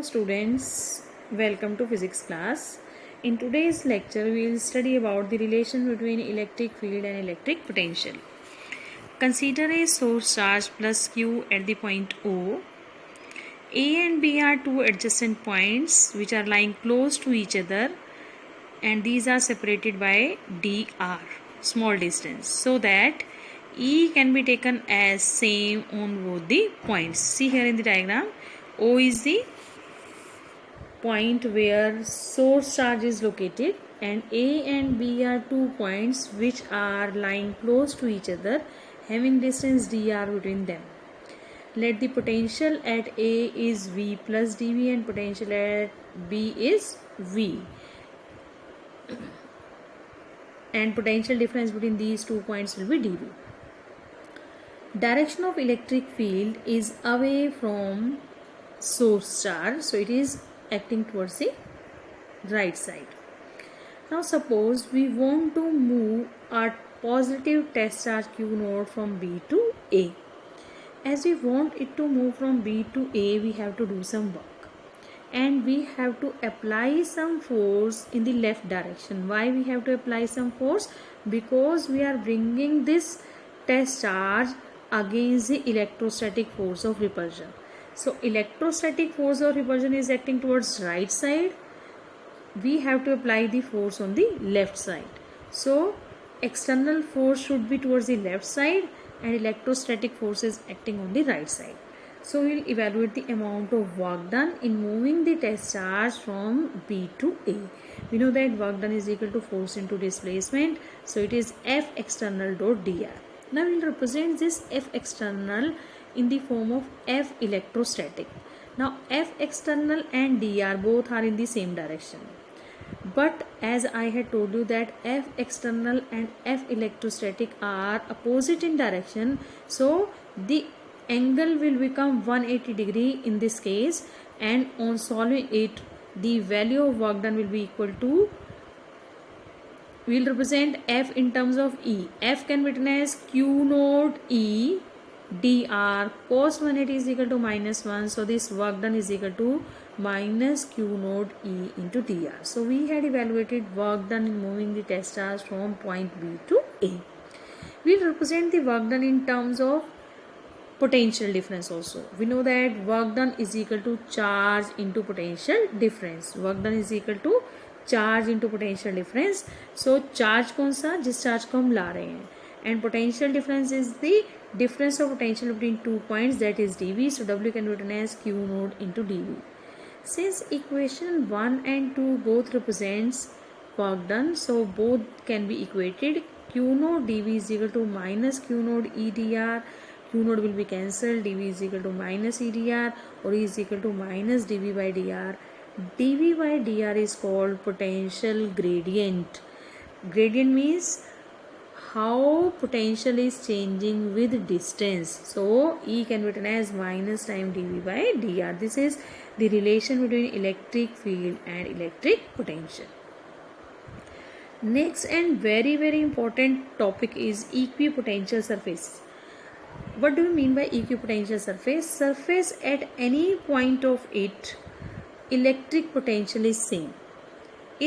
Students, welcome to physics class. In today's lecture, we will study about the relation between electric field and electric potential. Consider a source charge plus Q at the point O. A and B are two adjacent points which are lying close to each other, and these are separated by dr, small distance, so that E can be taken as same on both the points. See here in the diagram, O is the point where source charge is located, and A and B are two points which are lying close to each other, having distance dr between them. Let the potential at A is V plus dV and potential at B is V, and potential difference between these 2 points will be dV. Direction of electric field is away from source charge, so it is acting towards the right side. Now suppose we want to move our positive test charge Q naught from B to A. As we want it to move from B to A, we have to do some work, and we have to apply some force in the left direction. Why we have to apply some force? Because we are bringing this test charge against the electrostatic force of repulsion. So electrostatic force of repulsion is acting towards right side. We have to apply the force on the left side. So external force should be towards the left side and electrostatic force is acting on the right side. So we will evaluate the amount of work done in moving the test charge from B to A. We know that work done is equal to force into displacement. So it is F external dot dr. Now we will represent this F external in the form of F electrostatic. Now F external and dr both are in the same direction. But as I had told you that F external and F electrostatic are opposite in direction, so the angle will become 180 degree in this case, and on solving it, the value of work done will be equal to, we will represent F in terms of E. F can be written as Q naught E dr cos 180 is equal to -1. So this work done is equal to minus Q naught E into dr. So we had evaluated work done in moving the test charge from point B to A. We will represent the work done in terms of potential difference also. We know that work done is equal to charge into potential difference. Work done is equal to charge into potential difference. So charge कौन सा? जिस charge को हम ला रहे हैं, and potential difference is the difference of potential between 2 points, that is dV. So W can be written as Q naught into dV. Since equation 1 and 2 both represents work done, so both can be equated. Q naught dV is equal to minus Q naught E dr. Q naught will be cancelled. dV is equal to minus E dr, or E is equal to minus dV by dr. dV by dr is called potential gradient. Gradient means how potential is changing with distance. So E can be written as minus time dV by dr. This is the relation between electric field and electric potential. Next and very important topic is equipotential surface. What do you mean by equipotential surface? Surface at any point of it, electric potential is same,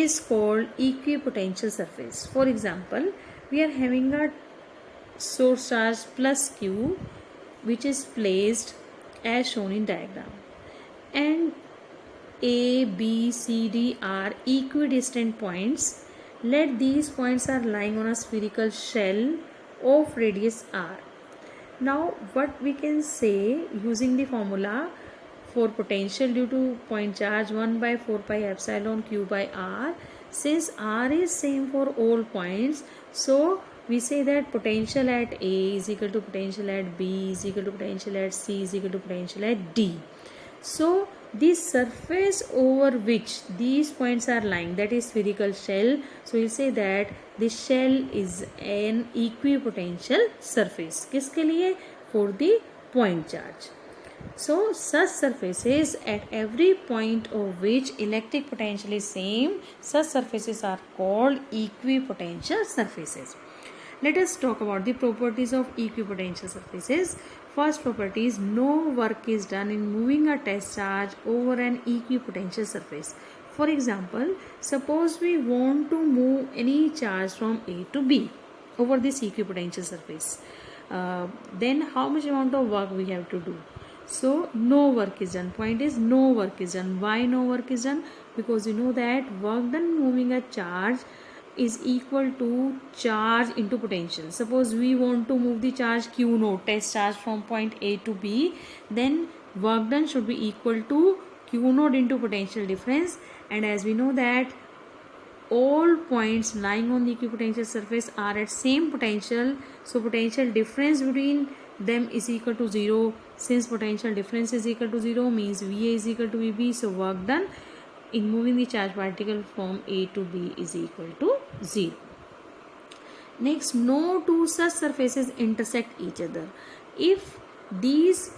is called equipotential surface. For example, we are having a source charge plus Q which is placed as shown in diagram, and A, B, C, D are equidistant points. Let these points are lying on a spherical shell of radius r. Now what we can say using the formula for potential due to point charge 1 by 4 pi epsilon Q by R, since R is same for all points, so we say that potential at A is equal to potential at B is equal to potential at C is equal to potential at D. So the surface over which these points are lying, that is spherical shell, so we'll say that this shell is an equipotential surface. किसके लिए? For the point charge. So such surfaces at every point of which electric potential is same, such surfaces are called equipotential surfaces. Let us talk about the properties of equipotential surfaces. First property is no work is done in moving a test charge over an equipotential surface. For example, suppose we want to move any charge from A to B over this equipotential surface. Then how much amount of work we have to do? So no work is done. Point is no work is done. Why no work is done? Because you know that work done moving a charge is equal to charge into potential. Suppose we want to move the charge Q naught, test charge, from point A to B, then work done should be equal to Q naught into potential difference. And as we know that all points lying on the equipotential surface are at same potential, so potential difference between them is equal to 0. Since potential difference is equal to 0 means VA is equal to VB, so work done in moving the charge particle from A to B is equal to 0. Next, no two such surfaces intersect each other. If these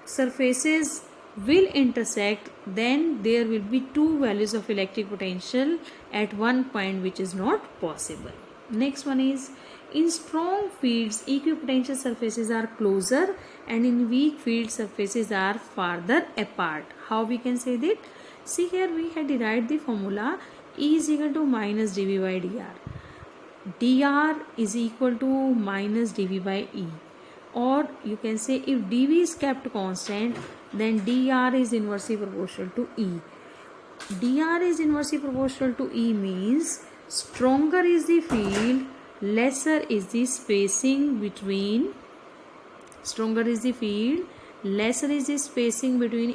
surfaces will intersect, then there will be two values of electric potential at one point, which is not possible. Next one is, in strong fields equipotential surfaces are closer and in weak field surfaces are farther apart. How we can say that? See here, we had derived the formula E is equal to minus dV by dr. dr is equal to minus dV by E. Or you can say if dV is kept constant, then dr is inversely proportional to E. dr is inversely proportional to E means stronger is the field, lesser is the spacing between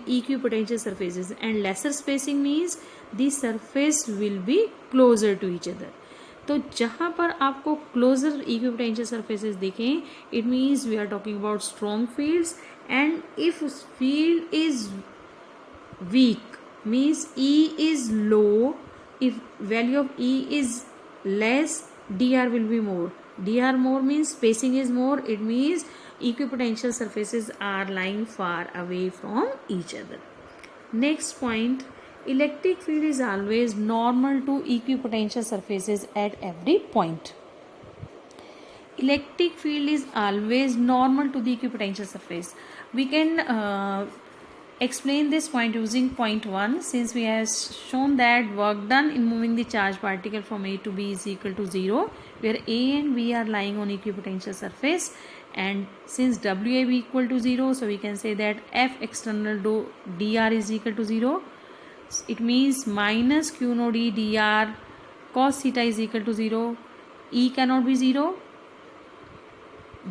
equipotential surfaces, and lesser spacing means the surface will be closer to each other. तो जहाँ पर आपको closer equipotential surfaces दिखें, it means we are talking about strong fields. And if field is weak means E is low. If value of E is less, dr will be more. Dr more means spacing is more. It means equipotential surfaces are lying far away from each other. Next point, electric field is always normal to equipotential surfaces at every point. Electric field is always normal to the equipotential surface. We can explain this point using point 1, since we have shown that work done in moving the charge particle from A to B is equal to 0, where A and B are lying on equipotential surface, and since WA be equal to 0, so we can say that F external dr is equal to 0. It means minus Q naught E dr cos theta is equal to 0. E cannot be 0,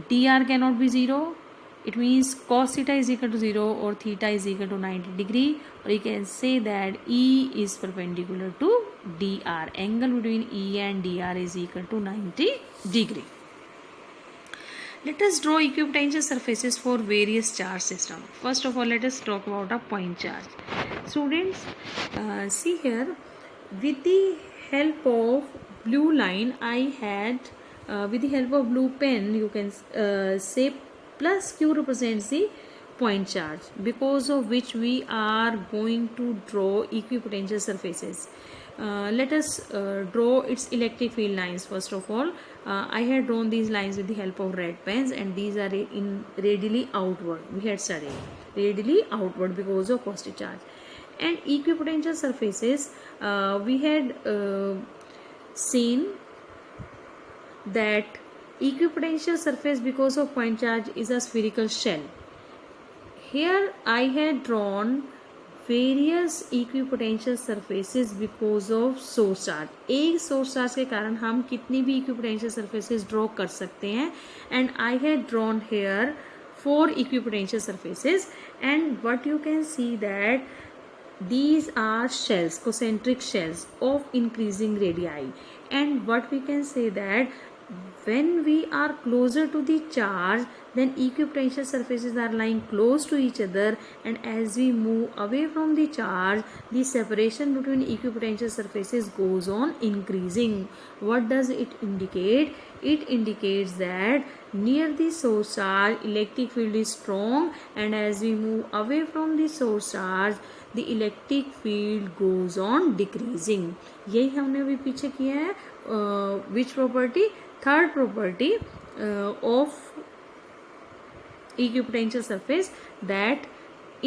dr cannot be 0. It means cos theta is equal to 0 or theta is equal to 90 degree, or you can say that E is perpendicular to dr. Angle between E and dr is equal to 90 degree. Let us draw equipotential surfaces for various charge systems. First of all, let us talk about a point charge. Students, see here, with the help of blue line, I had, with the help of blue pen, you can say plus Q represents the point charge, because of which we are going to draw equipotential surfaces. Let us draw its electric field lines. First of all, I had drawn these lines with the help of red pens, and these are in radially outward. We had studied radially outward because of positive charge. And equipotential surfaces, we had seen that equipotential surface because of point charge is a spherical shell. Here I had drawn various equipotential surfaces because of source charge. एक source charge के कारण हम कितनी भी equipotential surfaces draw कर सकते हैं, and I had drawn here 4 equipotential surfaces, and what you can see that these are shells, concentric shells of increasing radii. And what we can say that when we are closer to the charge, then equipotential surfaces are lying close to each other, and as we move away from the charge, the separation between equipotential surfaces goes on increasing. What does it indicate? It indicates that near the source charge electric field is strong, and as we move away from the source charge, the electric field goes on decreasing. यही हमने अभी पीछे किया है. Which property? Third property of equipotential surface, that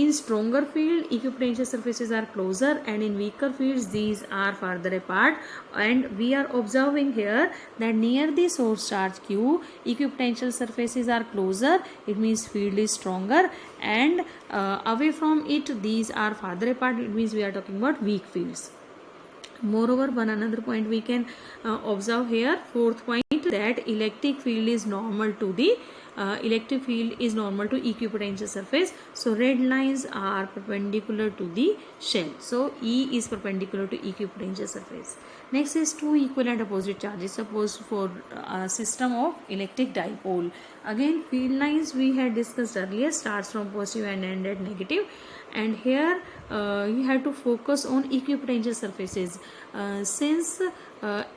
in stronger field equipotential surfaces are closer and in weaker fields these are farther apart. And we are observing here that near the source charge q equipotential surfaces are closer, it means field is stronger, and away from it these are farther apart, it means we are talking about weak fields. Moreover, one another point we can observe here, fourth point, that electric field is normal to the equipotential surface. So red lines are perpendicular to the shell. So E is perpendicular to equipotential surface. Next is two equal and opposite charges. Suppose for a system of electric dipole. Again, field lines we had discussed earlier starts from positive and end at negative. And here you have to focus on equipotential surfaces. Since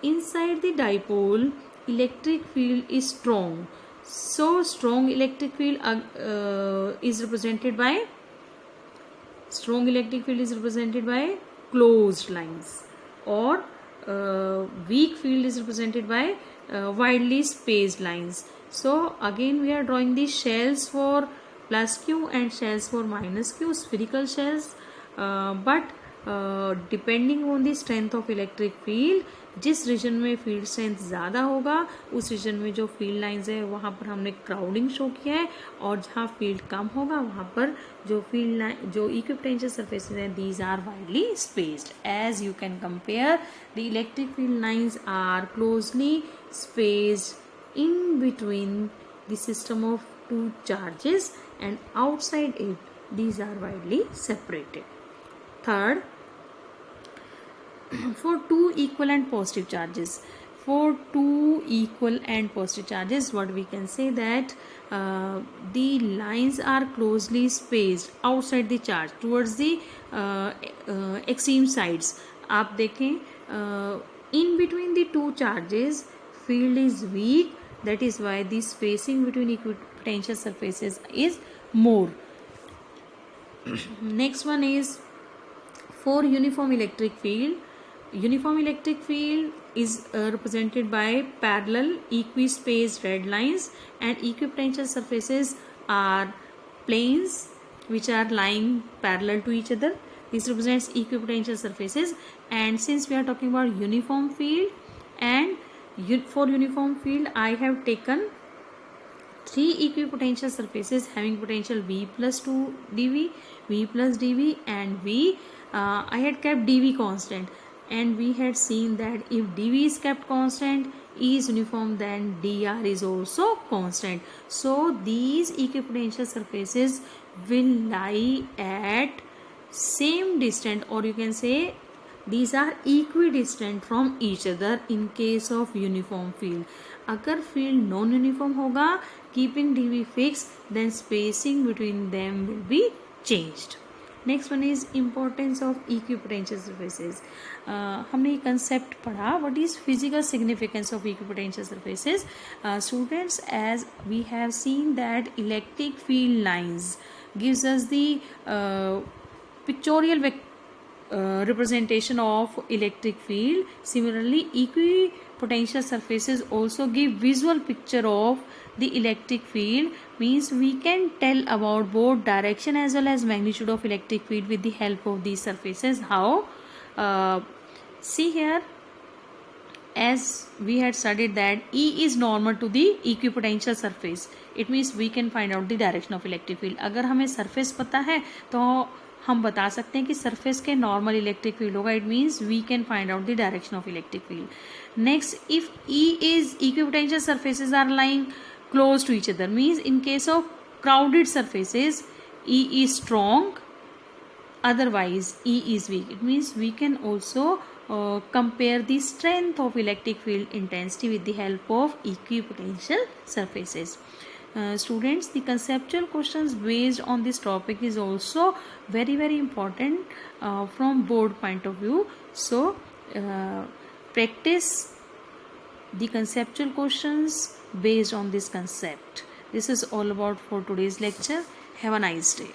inside the dipole electric field is strong, so strong electric field is represented by closed lines, or weak field is represented by widely spaced lines. So again we are drawing the shells for plus q and shells for minus q, spherical shells, but depending on the strength of electric field, जिस reason में field strength ज़्यादा होगा उस reason में जो field lines है वहाँ पर हमने क्राउडिंग शो किया है, और जहाँ फील्ड कम होगा वहाँ पर जो फील्ड लाइन जो इक्विपोटेंशियल सर्फेसेज हैं these are widely spaced. As you can compare the electric field lines are closely spaced in between the system of two charges, and outside it these are widely separated. Third, for two equal and positive charges, what we can say that the lines are closely spaced outside the charge towards the extreme sides. आप देखें in between the two charges field is weak, that is why the spacing between equipotential surfaces is more. Next one is for uniform electric field. Uniform electric field is represented by parallel equispaced red lines, and equipotential surfaces are planes which are lying parallel to each other. This represents equipotential surfaces. And since we are talking about uniform field, and for uniform field I have taken three equipotential surfaces having potential V plus 2 dV, V plus dV, and V. I had kept dV constant, and we had seen that if dV is kept constant, E is uniform, then dr is also constant. So these equipotential surfaces will lie at same distance, or you can say these are equidistant from each other in case of uniform field. अगर field non uniform होगा, keeping dV fixed, then spacing between them will be changed. Next one is importance of equipotential surfaces. हमने ये concept पढ़ा. What is physical significance of equipotential surfaces? Students, as we have seen that electric field lines gives us the pictorial representation of electric field. Similarly, equipotential surfaces also give visual picture of the electric field, means we can tell about both direction as well as magnitude of electric field with the help of these surfaces. How? See here, as we had studied that E is normal to the equipotential surface, it means we can find out the direction of electric field. अगर हमें surface पता है तो हम बता सकते हैं कि surface के normal electric field होगा. It means we can find out the direction of electric field. Next, if E is equipotential surfaces are lying close to each other, means in case of crowded surfaces E is strong, otherwise E is weak. It means we can also compare the strength of electric field intensity with the help of equipotential surfaces. Students, the conceptual questions based on this topic is also very important from board point of view. So practice the conceptual questions based on this concept. This is all about for today's lecture. Have a nice day.